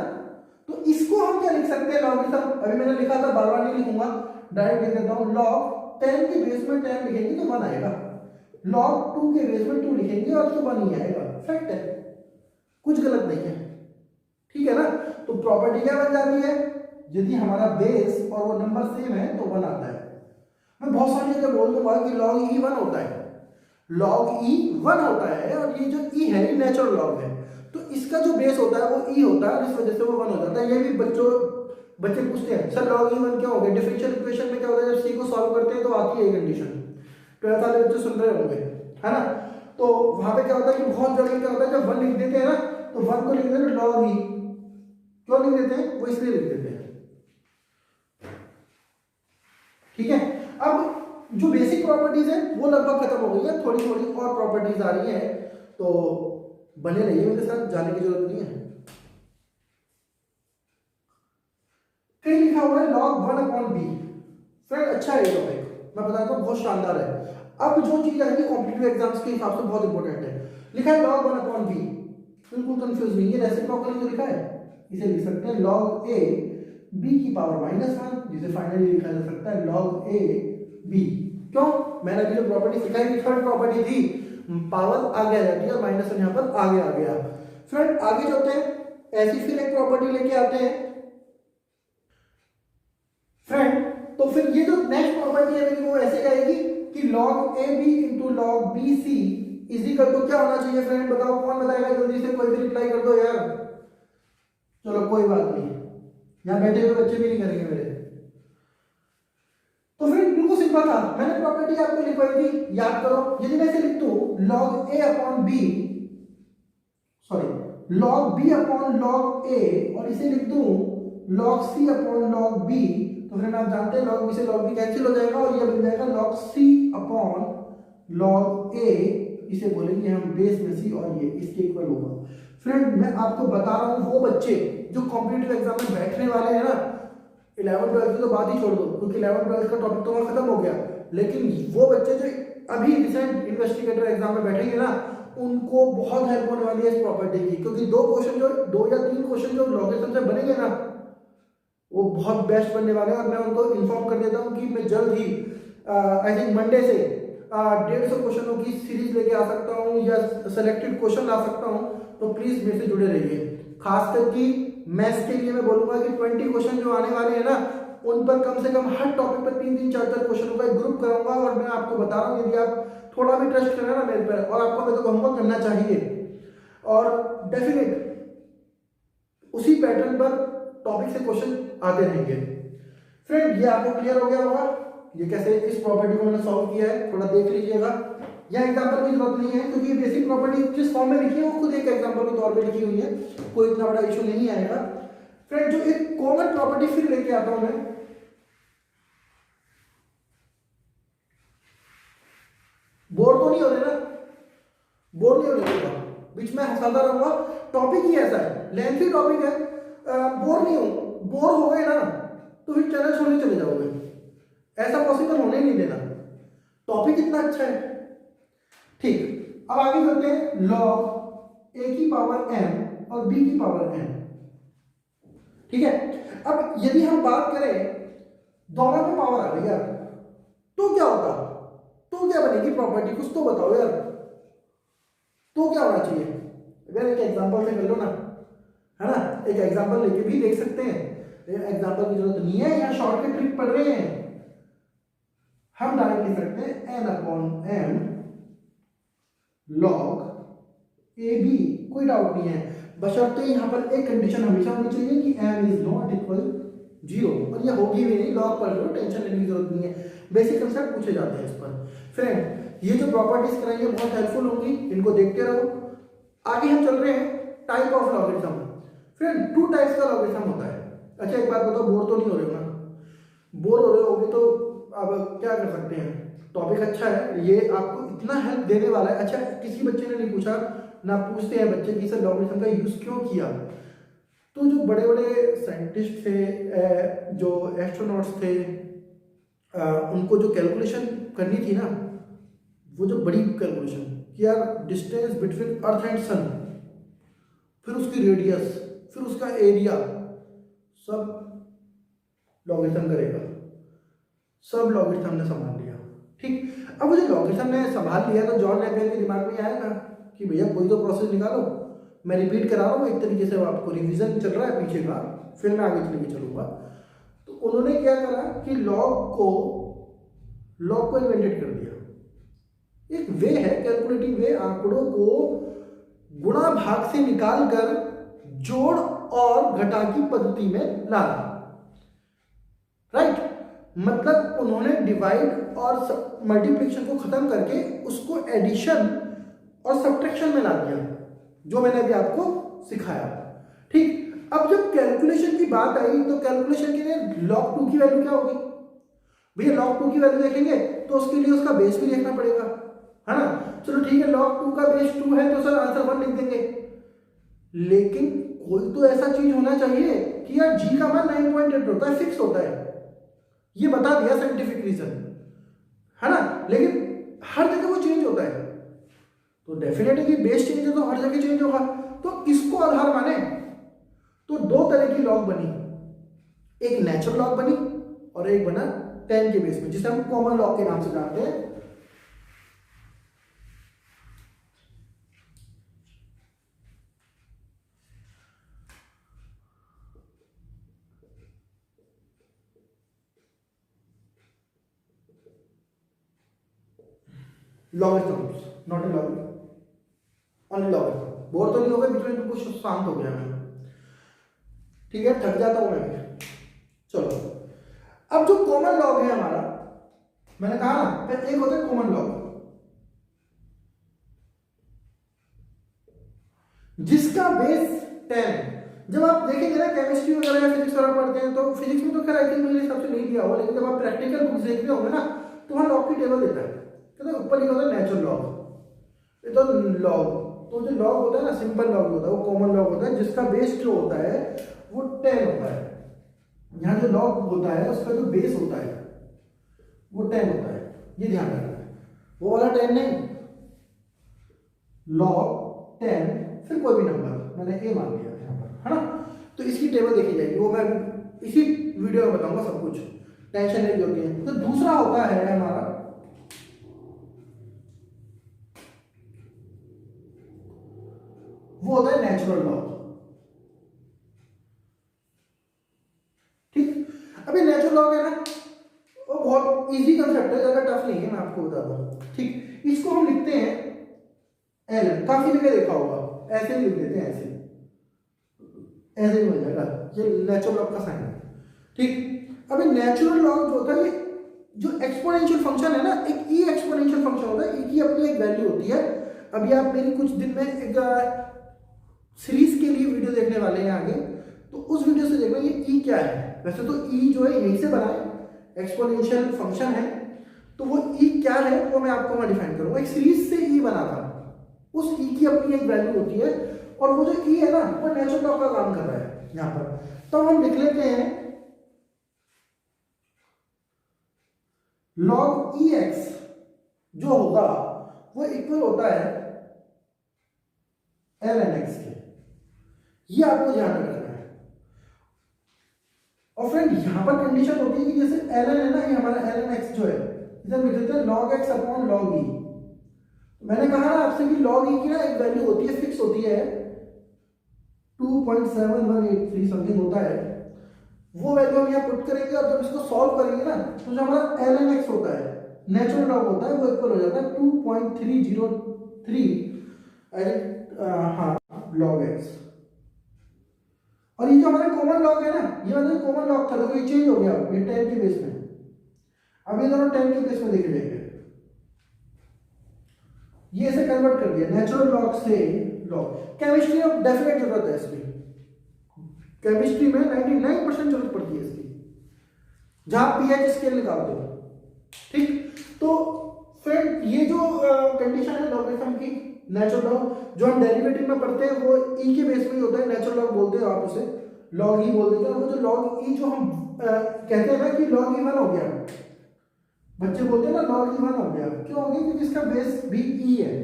तो इसको हम क्या लिख सकते हैं, लॉगरिथम, अभी मैंने लिखा था, बार बार नहीं लिखूंगा, डायरेक्ट लिख देता हूं, log 10 के बेस में 10 लिखेंगे तो 1 आएगा, log 2 के बेस में 2 लिखेंगे और तो 1 ही आएगा। फैक्ट है, कुछ गलत नहीं है, ठीक है ना। तो प्रॉपर्टी क्या बन जाती है, यदि हमारा बेस और वो नंबर सेम है तो 1 आता है। मैं बहुत सारी जगह बोल दूंगा कि log e 1 होता है, log e 1 होता है, और ये जो e है ये नेचुरल लॉग है, तो इसका जो बेस होता है वो e होता है, इस वजह से वो 1 हो जाता है। ये भी बच्चे पूछते हैं सर log e 1 क्या हो गया, डिफरेंशियल इक्वेशन में क्या होता है, जब c को सॉल्व करते हैं तो आती है ये कंडीशन, 12th वाले बच्चे सुन रहे होंगे, है ना। तो वहां पे क्या होता है कि बहुत जगह क्या होता है, जब 1 लिख देते हैं ना तो 1 को लिख देते हैं log e, क्यों लिख देते हैं, वो इसलिए लिख देते हैं। ठीक है, अब जो बेसिक प्रॉपर्टीज है वो लगभग खत्म हो गई है, थोड़ी थोड़ी और प्रॉपर्टीज आ रही है, तो बने रहिए मेरे साथ, जाने की जरूरत नहीं है। कहीं लिखा हुआ है log 1 अपॉन बी। फ्रेंड अच्छा है ये टॉपिक, मैं बताता हूँ बहुत शानदार है। अब जो चीज आएगी कॉम्पिटिटिव एग्जाम्स के हिसाब से बहुत इंपॉर्टेंट है। लिखा है log 1 अपॉन बी, बिल्कुल कंफ्यूज नहीं, ये रेसिप्रोकल जो लिखा है इसे लिख सकते हैं log a b की पावर -1, जिसे फाइनली लिखा जा सकता है log a b। क्यों? मैंने अभी जो प्रॉपर्टी सिखाई थी, थर्ड प्रॉपर्टी थी, पावर आगे आ जाती है और -1 यहाँ पर आगे आ गया। फ्रेंड आगे चलते हैं, ऐसी फिर एक प्रॉपर्टी लेके आते हैं फ्रेंड। तो फिर ये जो नेक्स्ट प्रॉपर्टी है मेरी वो ऐसे आएगी कि log ab into log bc is equal to क्या होना चाहिए फ्रेंड? बताओ, कौन बताएगा जल्दी से, कोई भी रिप्लाई कर दो यार। चलो कोई बात नहीं, यहाँ बैठे हुए बच्चे भी नहीं करेंगे मेरे। तो फ्रेंड बिल्कुल सिंपल था, मैंने प्रॉपर्टी आपको लिखवाई थी, याद करो। यदि मैं इसे लिख दूं log a upon b, sorry log b upon log a, और इसे लिख दूं log c upon log b, तो फ्रेंड आप जानते हैं log b से log b कैंसिल हो जाएगा और ये बन जाएगा log c upon log a, इसे बोलेंगे हम बेस में c और ये इसके इक्वल होगा। फ्रेंड मैं आपको बता रहा हूँ, वो बच्चे जो कॉम्पिटिटिव एग्जाम में बैठने वाले हैं ना, 11-12 की तो बात ही छोड़ दो क्योंकि 11-12 का टॉपिक तो वहाँ खत्म हो गया, लेकिन वो बच्चे जो अभी रिसेंट इन्वेस्टिगेटर एग्जाम में बैठेंगे ना, उनको बहुत हेल्प होने वाली है इस प्रॉपर्टी की, क्योंकि दो या तीन क्वेश्चन जो लॉगरिथम से बनेंगे ना वो बहुत बेस्ट बनने वाले हैं। और मैं उनको इन्फॉर्म कर देता हूँ कि मैं जल्द ही आई थिंक मंडे से 150 क्वेश्चनों की सीरीज लेके आ सकता हूँ या सिलेक्टेड क्वेश्चन ला सकता हूँ, तो प्लीज मेरे से जुड़े रहिए। खास करके मैथ्स के लिए मैं बोलूंगा कि 20 क्वेश्चन जो आने वाले हैं ना, उन पर कम से कम हर टॉपिक पर 3-3, 4-4 क्वेश्चनों का एक ग्रुप कराऊंगा। और मैं आपको बता रहा हूँ, यदि आप थोड़ा भी ट्रस्ट करें ना मेरे पर, और आपको मैं तो कहूँगा करना चाहिए, और डेफिनेट उसी पैटर्न पर टॉपिक से क्वेश्चन आते रहेंगे। फ्रेंड ये आपको क्लियर हो गया होगा ये कैसे इस प्रॉपर्टी को मैंने सॉल्व किया है, थोड़ा देख लीजिएगा। यह एग्जांपल की जरूरत नहीं है क्योंकि ये बेसिक प्रॉपर्टी जिस फॉर्म में लिखी है वो खुद एक एग्जांपल के तौर पे लिखी हुई है, कोई इतना बड़ा इशू नहीं आएगा। फ्रेंड जो एक कॉमन प्रॉपर्टी फिर लेके आता हूं मैं, बोर तो नहीं हो रहे ना? बोर नहीं हो रहे, बीच में हंसाता रहूंगा, टॉपिक ही ऐसा है, लेंथी टॉपिक है, बोर नहीं हो, बोर हो गए ना तो फिर चैनल छोड़ने चले जाओगे, ऐसा पॉसिबल होने नहीं देना, टॉपिक इतना अच्छा है। ठीक, अब आगे चलते हैं, log a की पावर m और b की पावर n, ठीक है। अब यदि हम बात करें दोनों पे पावर आ गई यार, तो क्या होता, तो क्या बनेगी प्रॉपर्टी, कुछ तो बताओ यार, तो क्या होना चाहिए? अगर एक एग्जांपल से कर लो ना, है ना, एक एग्जांपल लेके भी देख सकते हैं, एग्जांपल की जरूरत नहीं है, यहाँ शॉर्टकट ट्रिक पढ़ रहे हैं हम, डायरेक्ट लिख सकते हैं n upon m log ab, कोई डाउट नहीं है, बशर्ते यहाँ पर एक कंडीशन हमेशा होनी चाहिए कि m इज नॉट इक्वल 0, और ये होगी भी नहीं, लॉग पढ़ लो, टेंशन लेने की जरूरत नहीं है, बेसिक कंसेप्ट पूछे जाते हैं इस पर। फ्रेंड ये जो प्रॉपर्टीज कराएंगे बहुत हेल्पफुल होंगी, इनको देखते रहो। आगे हम चल रहे हैं type of logarithm. Friend 2 types का लॉगरिथम होता है। अच्छा एक बात बताओ, बोर तो नहीं हो रहे हो ना? बोर हो रहे होगे तो अब क्या कर सकते हैं, टॉपिक अच्छा है, ये आपको इतना हेल्प देने वाला है। अच्छा किसी बच्चे ने नहीं पूछा ना, पूछते हैं बच्चे कि सर लॉगरिथम का यूज क्यों किया, तो जो बड़े बड़े साइंटिस्ट थे, जो एस्ट्रोनॉट्स थे, उनको जो कैलकुलेशन करनी थी ना, वो जो बड़ी कैलकुलेशन कि यार डिस्टेंस बिटवीन अर्थ एंड सन, फिर उसकी रेडियस, फिर उसका एरिया, सब लॉगरिथम करेगा, सब लॉगरिथम ने संभाल लिया। ठीक, अब जो लॉगरिथम ने संभाल लिया तो जॉन नेपियर के दिमाग में आया ना कि भैया कोई तो प्रोसेस निकालो। मैं रिपीट करा रहा हूँ एक तरीके से, आपको रिवीजन चल रहा है पीछे का, फिर मैं आगे चल के चलूंगा। तो उन्होंने क्या करा कि लॉग को इन्वेंटेड कर दिया। एक वे है, कैलकुलेटिंग वे, आंकड़ों को गुणा भाग से निकालकर जोड़ और घटा की पद्धति में लाना, राइट। मतलब उन्होंने डिवाइड और मल्टीप्लिकेशन को खत्म करके उसको एडिशन और सब्ट्रैक्शन में ला दिया, जो मैंने अभी आपको सिखाया। ठीक, अब जब कैलकुलेशन की बात आई तो कैलकुलेशन के लिए log 2 की वैल्यू क्या होगी भैया? log 2 की वैल्यू देखेंगे तो उसके लिए उसका बेस भी देखना पड़ेगा, है ना। चलो ठीक है, log 2 का बेस 2 है तो सर आंसर 1 लिख देंगे, लेकिन कोई तो ऐसा चीज होना चाहिए कि यार g का मान 9.8 होता है, फिक्स होता है, ये बता दिया साइंटिफिक रीजन, है ना। लेकिन हर जगह वो चेंज होता है, तो डेफिनेट है कि बेस चेंज है तो हर जगह चेंज होगा। तो इसको आधार माने तो दो तरह की लॉग बनी, एक नेचुरल लॉग बनी और एक बना 10 के बेस में, जिसे हम कॉमन लॉग के नाम से जानते हैं। Logarithms, not a log, only logarithm. Bore तो नहीं हो गए बीच में, कुछ शांत हो गया मैं, ठीक है, थक जाता हूं मैं भी। चलो, अब जो कॉमन लॉग है हमारा, मैंने कहा ना एक होता है कॉमन लॉग जिसका बेस 10। जब आप देखेंगे ना केमिस्ट्री वगैरह या फिजिक्स वगैरह पढ़ते हैं, तो फिजिक्स में तो खैर आई थिंक मेरे हिसाब से नहीं दिया हुआ, लेकिन जब आप प्रैक्टिकल बुक्स देख रहे होंगे ना तो वहां लॉग की टेबल देता है, तो ऊपर लिखा होता है नेचुरल लॉग, ये तो लॉग। तो जो लॉग होता है ना, सिंपल लॉग होता है, वो कॉमन लॉग होता है जिसका बेस जो होता है वो 10 होता है। यहाँ जो लॉग होता है उसका जो बेस होता है वो 10 होता है, ये ध्यान रखना है। वो वाला 10 नहीं, लॉग 10 फिर कोई भी नंबर, मैंने ए मान लिया यहाँ पर, है ना। तो इसकी टेबल देखी जाएगी, वो मैं इसी वीडियो में बताऊंगा सब कुछ, टेंशन नहीं होती है। तो दूसरा होता है हमारा वो होता है नेचुरल लॉग। ठीक, अभी नेचुरल लॉग है ना, वो बहुत इजी कंसेप्ट है, ज्यादा टफ नहीं है, मैं आपको बता दूं। ठीक, इसको हम लिखते हैं एल, काफी जगह देखा होगा, ऐसे ही लिख देते हैं, ऐसे ऐसे ही हो जाएगा, ये नेचुरल लॉग का साइन है। ठीक, अभी नेचुरल लॉग जो होता है, ये जो एक्सपोनेंशियल फंक्शन है ना, एक ई एक्सपोनेंशियल फंक्शन होता है, एक ही अपनी एक वैल्यू होती है। अभी आप मेरी कुछ दिन में एक सीरीज के लिए वीडियो देखने वाले हैं आगे, तो उस वीडियो से देखना ये ई क्या है। वैसे तो ई जो है यहीं से बना है, एक्सपोनेंशियल फंक्शन है, तो वो ई क्या है वो मैं आपको मैं डिफाइन करूंगा। एक सीरीज से ई बना था, उस ई की अपनी एक वैल्यू होती है, और वो जो ई है ना वो नेचुरल लॉग का काम कर रहा है यहां पर। तो हम लिख लेते हैं लॉग ई एक्स जो होगा वो इक्वल होता है एल एन एक्स के, ये आपको ध्यान में रखना है। और फ्रेंड यहां पर कंडीशन होती है कि जैसे एल एन है ना, ये हमारा एल एन एक्स जो है, इधर लिख देते हैं लॉग एक्स अपॉन लॉग ई। मैंने कहा ना आपसे कि लॉग ई की ना एक वैल्यू होती है, फिक्स होती है, 2.7183 समथिंग होता है। वो वैल्यू हम यहाँ पुट करेंगे, और जब इसको सॉल्व करेंगे ना तो जो हमारा एल एन एक्स होता है, नेचुरल लॉग होता है, वो इक्वल हो जाता है 2.303 हाँ लॉग एक्स। और ये जो हमारा कॉमन लॉग है ना, ये वाला कॉमन लॉग था, तो ये चेंज हो गया, ये 10 के बेस में, अब ये दोनों 10 के बेस में देखे जाएंगे, ये ऐसे कन्वर्ट कर दिया नेचुरल लॉग से लॉग। केमिस्ट्री में डेफिनेट जरूरत है इसकी, केमिस्ट्री में 99% जरूरत पड़ती है इसकी, जहां पीएच स्केल निकालते हो। ठीक, तो फ्रेंड ये जो कंडीशन है लॉगरिथम की, नेचुरल लॉग जो हम डेरिवेटिव में पढ़ते हैं वो ई के बेस में ही होता है, नेचुरल लॉग बोलते हैं, आप उसे लॉग ई बोल देते हैं। वो जो लॉग ई जो हम कहते हैं ना कि लॉग ई 1 हो गया, बच्चे बोलते हैं ना लॉग ई 1 हो गया, क्यों हो गया? क्योंकि इसका बेस भी ई है,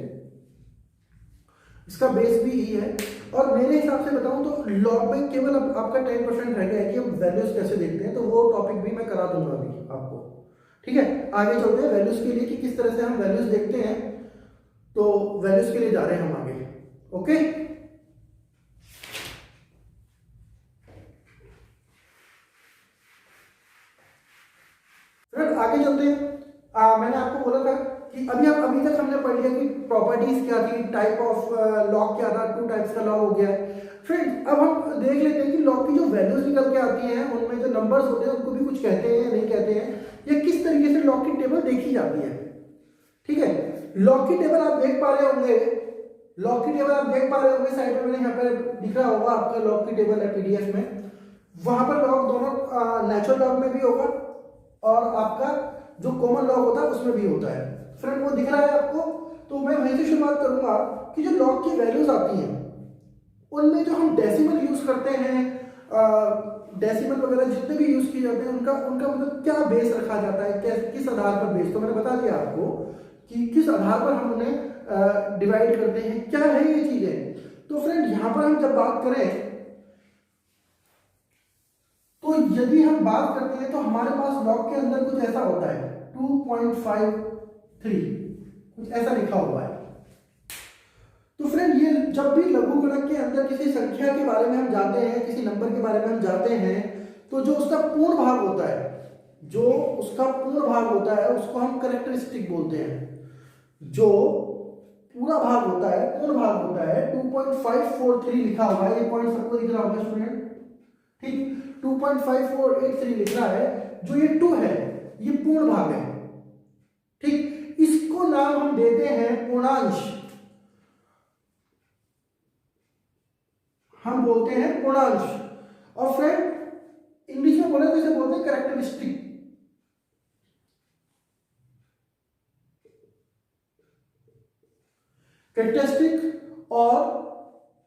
इसका बेस भी ई है। और मेरे हिसाब से बताऊं तो लॉग में केवल अब आपका 10% रह गया है कि हम वैल्यूज कैसे देखते हैं, तो वो टॉपिक भी मैं करा दूंगा अभी आपको। ठीक है, आगे चलते हैं वैल्यूज के लिए कि किस तरह से हम वैल्यूज देखते हैं, तो वैल्यूज के लिए जा रहे हैं हम आगे। ओके, फिर आगे चलते हैं। मैंने आपको बोला था कि अभी तक हमने पढ़ लिया कि प्रॉपर्टीज क्या थी, टाइप ऑफ लॉग क्या था, 2 टाइप्स का लॉग हो गया है। फ्रेंड्स अब हम देख लेते हैं कि लॉग की जो वैल्यूज निकल के आती हैं, उनमें जो नंबर्स होते हैं उनको भी कुछ कहते हैं या नहीं कहते हैं, या किस तरीके से लॉग की टेबल देखी जाती है। ठीक है, लॉग की टेबल आप देख पा रहे होंगे, लॉग की टेबल आप देख पा रहे होंगे, साइड में यहाँ पे दिख रहा होगा आपका लॉग की टेबल है पीडीएफ में, वहां पर लॉग दोनों नेचुरल लॉग में भी होगा और आपका जो कॉमन लॉग होता है उसमें भी होता है। फ्रेंड वो दिख रहा है आपको, तो मैं वहीं से शुरुआत करूंगा कि जो लॉग की वैल्यूज आती हैं उनमें जो हम डेसिमल यूज करते हैं, डेसिमल वगैरह जितने भी यूज किए जाते हैं उनका उनका मतलब क्या बेस रखा जाता है, कैसे किस आधार पर बेस, तो मैंने बता दिया आपको कि किस आधार पर हम उन्हें डिवाइड करते हैं, क्या है ये चीजें। तो फ्रेंड यहां पर हम जब बात करें तो यदि हम बात करते हैं तो हमारे पास लॉग के अंदर कुछ ऐसा होता है 2.53 कुछ ऐसा लिखा हुआ है। तो फ्रेंड ये जब भी लघुगणक के अंदर किसी संख्या के बारे में हम जाते हैं, किसी नंबर के बारे में हम जाते हैं, तो जो उसका पूर्ण भाग होता है, जो उसका पूर्ण भाग होता है उसको हम कैरेक्टरिस्टिक बोलते हैं। जो पूरा भाग होता है, पूर्ण भाग होता है 2.543 लिखा हुआ है, ये पॉइंट सबको दिख रहा होगा स्टूडेंट, ठीक 2.5483 लिख रहा है, जो ये 2 है ये पूर्ण भाग है, ठीक। इसको नाम हम देते हैं पूर्णांश, हम बोलते हैं पूर्णांश। और फ्रेंड इंग्लिश में बोले तो इसे बोलते हैं कैरेक्टरिस्टिक। कैरेक्टरिस्टिक और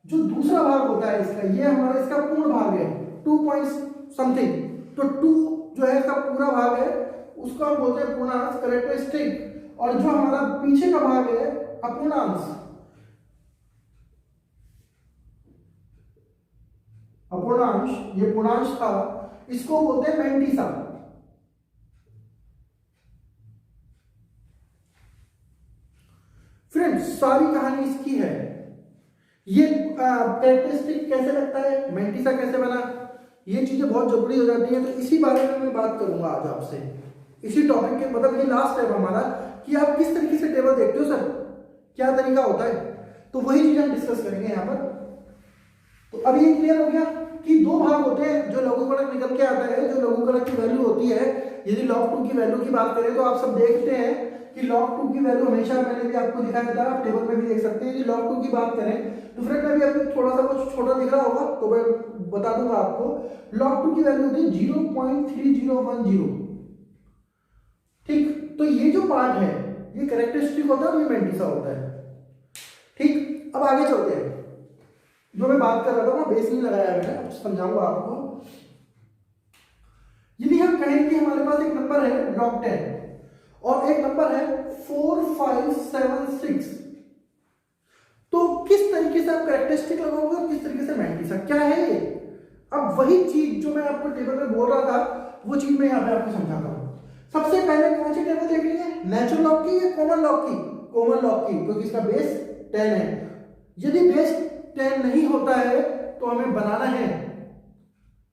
जो दूसरा भाग होता है इसका, ये हमारा इसका पूर्ण भाग है 2 पॉइंट समथिंग, तो 2 जो है इसका पूरा भाग है उसको हम बोलते हैं पूर्णांश कैरेक्टरिस्टिक, और जो हमारा पीछे का भाग है अपूर्णांश, अपूर्णांश, ये पूर्णांश था, इसको बोलते हैं मैंटिसा। फ्रेंड्स सारी कहानी इसकी है। ये कैरेक्टरिस्टिक कैसे लगता है, मैंटिसा कैसे बना, ये चीजें बहुत जरूरी हो जाती हैं, तो इसी बारे में मैं बात करूंगा आज आपसे, इसी टॉपिक के, मतलब ये लास्ट है हमारा कि आप किस तरीके से टेबल देखते हो सर, क्या तरीका होता है, तो वही चीज हम डिस्कस करेंगे यहाँ पर। तो अब ये क्लियर हो गया कि 2 भाग होते हैं जो लघुगणक निकल के आता है, जो लघुगणक की वैल्यू होती है। यदि log 2 की वैल्यू की बात करें तो आप सब देखते हैं कि log 2 की वैल्यू हमेशा, मैंने भी आपको दिखाया था, आप टेबल में भी देख सकते हैं कि log 2 की बात करें तो फ्रेंड मैं भी अभी थोड़ा सा कुछ छोटा दिख रहा होगा तो मैं बता दूंगा आपको, log 2 की वैल्यू होती है 0.3010, ठीक। तो ये जो पार्ट है ये कैरेक्टरिस्टिक होता है और ये मैंटिसा होता है, ठीक। अब आगे चलते हैं, जो मैं बात कर रहा था ना बेस नहीं लगाया मैंने, समझाऊंगा आपको। यदि हम कहें कि हमारे पास एक नंबर है log 10 और एक नंबर है 4576, तो किस तरीके से आप कैरेक्टरिस्टिक लगाओगे और किस तरीके से मैंटिसा, क्या है ये। अब वही चीज जो मैं आपको टेबल में बोल रहा था वो चीज मैं यहाँ पे आपको समझाता हूँ। सबसे पहले कौन सी टेबल देख है, नेचुरल लॉग की या कॉमन लॉग की, कॉमन लॉग की, क्योंकि इसका बेस 10 है। यदि बेस 10 नहीं होता है तो हमें बनाना है,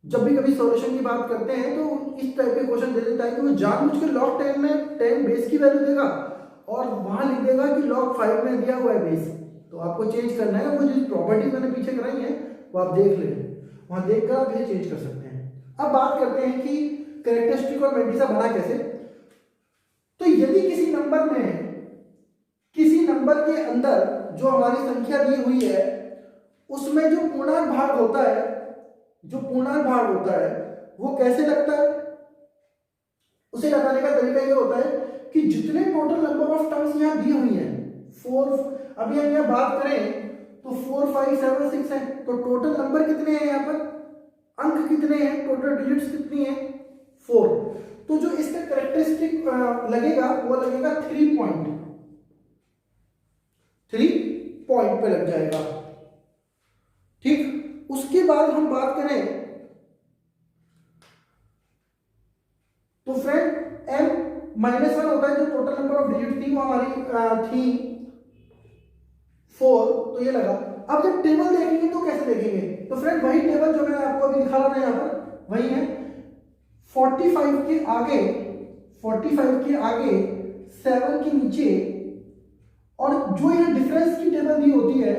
जब भी कभी सॉल्यूशन की बात करते हैं तो इस टाइप के क्वेश्चन दे देता है कि वो जानबूझ के log 10 में 10 बेस की वैल्यू देगा और वहां लिख देगा कि log 5 में दिया हुआ है बेस, तो आपको चेंज करना है। वो जो प्रॉपर्टी मैंने पीछे कराई है वो आप देख लें, वहां देखकर आप इसे चेंज कर सकते हैं। अब बात करते हैं कि कैरेक्टरिस्टिक और मैंटिसा बना कैसे। तो यदि किसी नंबर के अंदर जो हमारी संख्या दी हुई है उसमें जो पूर्णांक भाग होता है, जो पूर्णांक भाग होता है वो कैसे लगता है, उसे लगाने का तरीका ये होता है कि जितने टोटल नंबर ऑफ टर्म्स यहां दी हुई हैं 4, अभी हम यहां बात करें तो 4 5 7 6 है, तो टोटल नंबर कितने हैं, यहां पर अंक कितने हैं, टोटल डिजिट्स कितनी है 4। तो जो इसका कैरेक्टरिस्टिक लगेगा वो लगेगा 3 पॉइंट पे लग जाएगा, ठीक। उसके बाद हम बात करें तो फ्रेंड m-1 होता है, जो टोटल नंबर ऑफ डिजिट थी वो हमारी थी 4, तो ये लगा। अब जब टेबल देखेंगे तो कैसे देखेंगे, तो फ्रेंड वही टेबल जो मैंने आपको अभी दिखा रहा था यहां पर वही है। 45 के आगे 7 के नीचे, और जो यहां डिफरेंस की टेबल दी होती है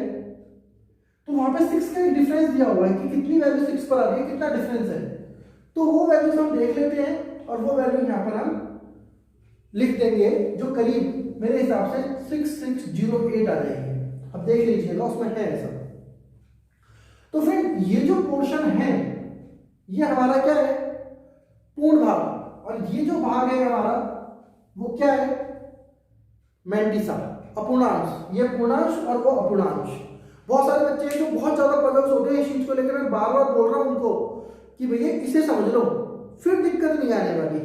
तो वहां पे 6 का एक डिफरेंस दिया हुआ है कि कितनी वैल्यू 6 पर आ रही है, कितना डिफरेंस है, तो वो वैल्यूज हम देख लेते हैं और वो वैल्यू यहां पर हम लिख देंगे जो करीब मेरे हिसाब से 6608 आ जाएगी। अब देख लीजिएगा उसमें है ऐसा। तो फ्रेंड ये जो पोर्शन है ये हमारा क्या है, पूर्ण भाग, और ये जो भाग है हमारा वो क्या है, मैंटिसा, अपूर्णांश। ये पूर्णांश और वो अपूर्णांश। बहुत सारे बच्चे हैं जो बहुत ज्यादा पजल्स होते हैं इस चीज को लेकर, मैं बार बार बोल रहा हूं उनको कि भैया इसे समझ लो, फिर दिक्कत नहीं आने वाली,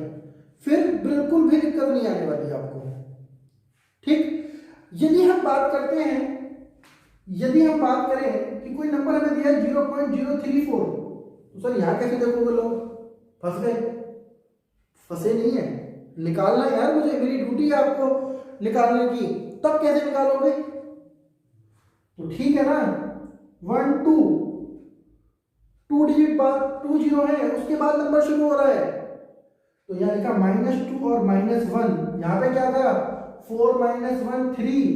फिर बिल्कुल भी दिक्कत नहीं आने वाली आपको। ठीक, यदि हम बात करते हैं, यदि हम बात करें कि कोई नंबर हमें दिया है 0.034, तो सर यहाँ कैसे देखोगे लोग? फंस गए? फंसे नहीं है, निकालना यार, मुझे मेरी ड्यूटी है आपको निकालने की, तब कैसे निकालोगे? तो ठीक है ना, 1 2 2 डिजिट बाद 2 जीरो है, उसके बाद नंबर शुरू हो रहा है, तो यहाँ लिखा -2 और -1, यहाँ पे क्या था 4 -1 3,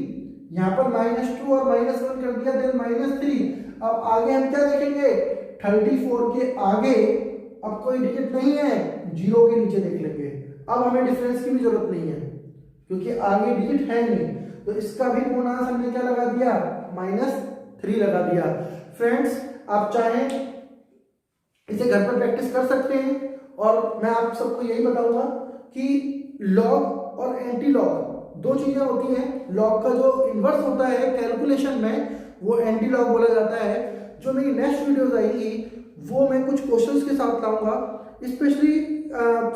यहाँ पर -2 और -1 कर दिया, देन -3। अब आगे हम क्या देखेंगे, 34 के आगे अब कोई डिजिट नहीं है, जीरो के नीचे देख लेंगे। अब हमें डिफरेंस की भी जरूरत नहीं है क्योंकि आगे डिजिट है नहीं, तो इसका भी पूर्णांक हमने क्या लगा दिया, -3 लगा दिया। फ्रेंड्स, आप चाहें इसे घर पर प्रैक्टिस कर सकते हैं, और मैं आप सबको यही बताऊंगा कि लॉग और एंटी लॉग दो चीजें होती हैं। लॉग का जो इन्वर्स होता है कैलकुलेशन में, वो एंटी लॉग बोला जाता है। जो मेरी नेक्स्ट वीडियोस आएगी वो मैं कुछ क्वेश्चंस के साथ लाऊंगा, स्पेशली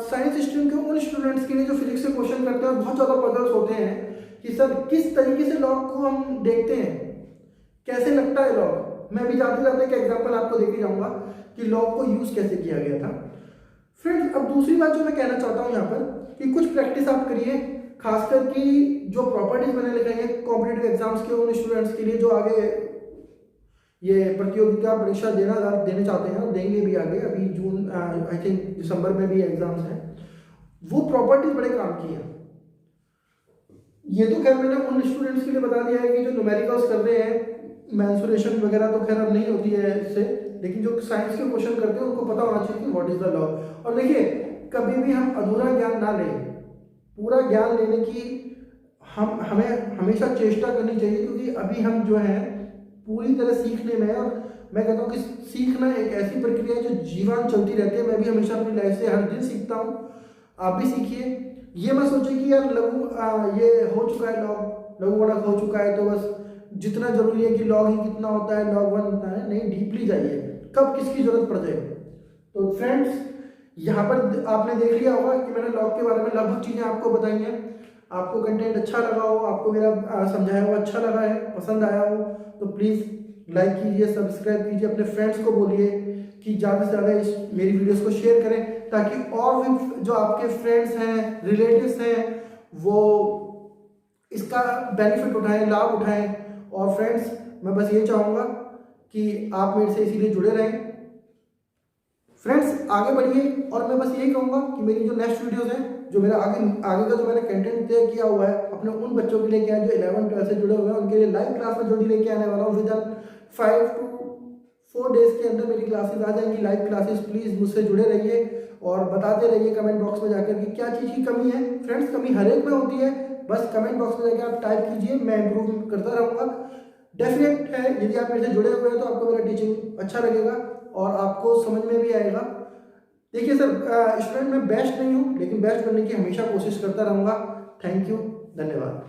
साइंस स्ट्रीम के उन स्टूडेंट्स के लिए जो फिजिक्स से क्वेश्चन करते हैं और बहुत ज़्यादा पजल्स होते हैं कि सर किस तरीके से लॉग को हम देखते हैं, कैसे लगता है लॉग। मैं भी जाते जाते एक एग्जाम्पल आपको देके जाऊंगा कि लॉग को यूज़ कैसे किया गया था। फ्रेंड्स, अब दूसरी बात जो मैं कहना चाहता हूँ यहाँ पर कि कुछ प्रैक्टिस आप करिए, खासकर कि जो प्रॉपर्टीज मैंने लिखाई है कॉम्पिटेटिव एग्जाम्स के उन स्टूडेंट्स के लिए जो आगे ये प्रतियोगिता परीक्षा देने चाहते हैं और देंगे भी आगे। अभी जून आई थिंक दिसंबर में भी एग्जाम्स हैं, वो प्रॉपर्टीज बड़े काम की हैं। ये तो खैर मैंने उन स्टूडेंट्स के लिए बता दिया है कि जो न्यूमेरिकल्स कर रहे हैं, मेंसुरेशन वगैरह तो खैर अब नहीं होती है इससे, लेकिन जो साइंस के क्वेश्चन करते हैं उनको पता होना चाहिए कि व्हाट इज द लॉ। और देखिए, कभी भी हम अधूरा ज्ञान ना लें, पूरा ज्ञान लेने की हमें हमेशा चेष्टा करनी चाहिए, क्योंकि अभी हम जो है पूरी तरह सीखने में, और मैं कहता हूँ कि सीखना एक ऐसी प्रक्रिया है जो जीवन चलती रहती है। मैं भी हमेशा अपनी लाइफ से हर दिन सीखता हूँ, आप भी सीखिए। ये मत सोचिए कि यार लघु ये हो चुका है, लघु गुणक हो चुका है तो बस जितना जरूरी है कि लॉग ही कितना होता है, log 1 होता है, नहीं, डीपली जाइए, कब किसकी जरूरत पड़ जाए। तो फ्रेंड्स, यहाँ पर आपने देख लिया होगा कि मैंने लॉग के बारे में लगभग चीज़ें आपको बताई हैं। आपको कंटेंट अच्छा लगा हो, आपको मेरा समझाया हुआ अच्छा लगा है, पसंद आया हो, तो प्लीज़ लाइक कीजिए, सब्सक्राइब कीजिए, अपने फ्रेंड्स को बोलिए कि ज़्यादा से ज़्यादा इस मेरी वीडियोस को शेयर करें, ताकि और भी जो आपके फ्रेंड्स हैं, रिलेटिव्स हैं, वो इसका बेनिफिट उठाएं, लाभ उठाएं। और फ्रेंड्स, मैं बस ये चाहूँगा कि आप मेरे से इसीलिए जुड़े रहें। फ्रेंड्स, आगे बढ़िए, और मैं बस यही कहूँगा कि मेरी जो नेक्स्ट वीडियोस हैं, जो मेरा आगे का जो मैंने कंटेंट तय किया हुआ है अपने उन बच्चों के लिए, क्या है जो 11-12 से जुड़े हुए हैं, उनके लिए लाइव क्लास में जो लेके आने वाला हूँ। विद 5 to 4 डेज के अंदर मेरी क्लासेस आ जाएंगी, लाइव क्लासेस। प्लीज़ मुझसे जुड़े रहिए और बताते रहिए कमेंट बॉक्स में जाकर कि क्या चीज़ की कमी है। फ्रेंड्स, कमी हर एक में होती है, बस कमेंट बॉक्स में जाकर आप टाइप कीजिए, मैं इम्प्रूव करता रहूँगा। डेफिनेट है, यदि आप मेरे से जुड़े हुए हैं तो आपको मेरा टीचिंग अच्छा लगेगा और आपको समझ में भी आएगा। देखिए सर, स्टूडेंट मैं बेस्ट नहीं हूँ, लेकिन बेस्ट बनने की हमेशा कोशिश करता रहूँगा। थैंक यू, धन्यवाद।